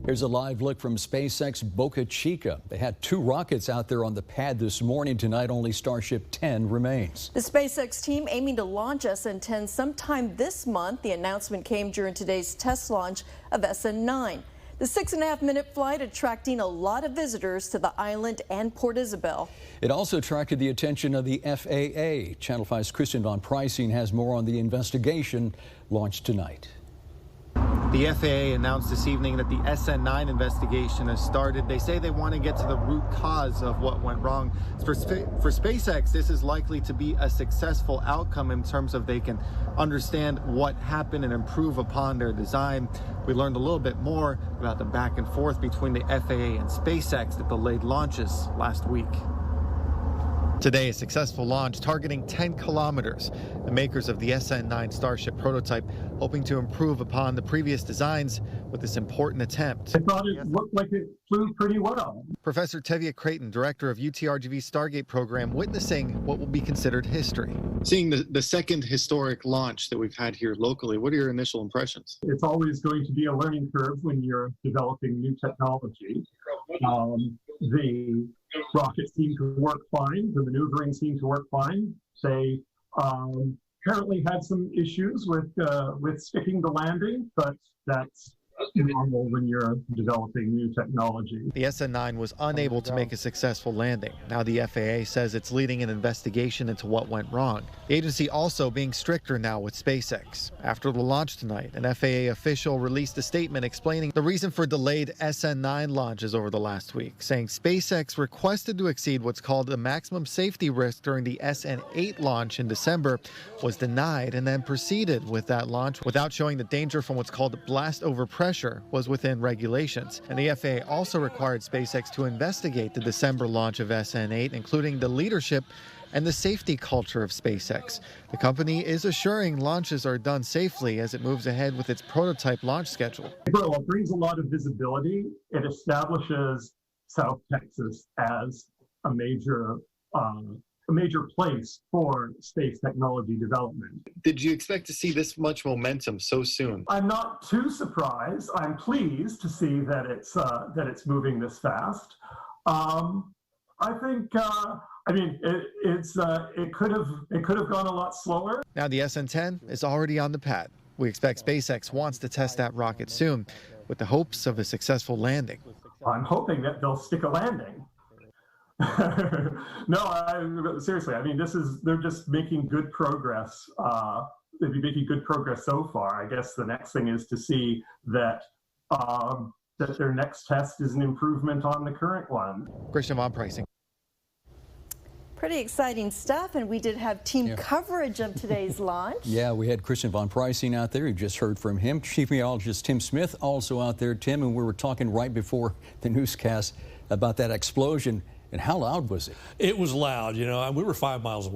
Here's a live look from SpaceX Boca Chica. They had 2 rockets out there on the pad this morning. Tonight, only Starship 10 remains. The SpaceX team aiming to launch SN10 sometime this month. The announcement came during today's test launch of SN9. The 6.5-minute flight attracting a lot of visitors to the island and Port Isabel. It also attracted the attention of the FAA. Channel 5's Christian von Preissing has more on the investigation launched tonight. The FAA announced this evening that the SN9 investigation has started. They say they want to get to the root cause of what went wrong. For SpaceX, this is likely to be a successful outcome in terms of they can understand what happened and improve upon their design. We learned a little bit more about the back and forth between the FAA and SpaceX that delayed launches last week. Today, a successful launch targeting 10 kilometers. The makers of the SN9 Starship prototype hoping to improve upon the previous designs with this important attempt. I thought it looked like it flew pretty well. Professor Tevye Creighton, director of UTRGV's Stargate program, witnessing what will be considered history. Seeing the second historic launch that we've had here locally, what are your initial impressions? It's always going to be a learning curve when you're developing new technology. The rockets seem to work fine. The maneuvering seemed to work fine. They apparently had some issues with sticking the landing, but that's normal when you're developing new technology. The SN9 was unable to make a successful landing. Now the FAA says it's leading an investigation into what went wrong. The agency also being stricter now with SpaceX. After the launch tonight, an FAA official released a statement explaining the reason for delayed SN9 launches over the last week, saying SpaceX requested to exceed what's called the maximum safety risk during the SN8 launch in December, was denied, and then proceeded with that launch without showing the danger from what's called blast over pressure was within regulations. And the FAA also required SpaceX to investigate the December launch of SN8, including the leadership and the safety culture of SpaceX. The company is assuring launches are done safely as it moves ahead with its prototype launch schedule. Well, it brings a lot of visibility. It establishes South Texas as a major place for space technology development. Did you expect to see this much momentum so soon? I'm not too surprised. I'm pleased to see that it's moving this fast. I think it could have gone a lot slower. Now the SN10 is already on the pad. We expect SpaceX wants to test that rocket soon with the hopes of a successful landing. I'm hoping that they'll stick a landing. No, seriously, I mean, they're just making good progress. They've been making good progress so far. I guess the next thing is to see that their next test is an improvement on the current one. Christian von Preissing. Pretty exciting stuff, and we did have team coverage of today's launch. Yeah, we had Christian von Preissing out there. You just heard from him. Chief Meteorologist Tim Smith also out there, Tim, and we were talking right before the newscast about that explosion. And how loud was it? It was loud. You know, we were 5 miles away.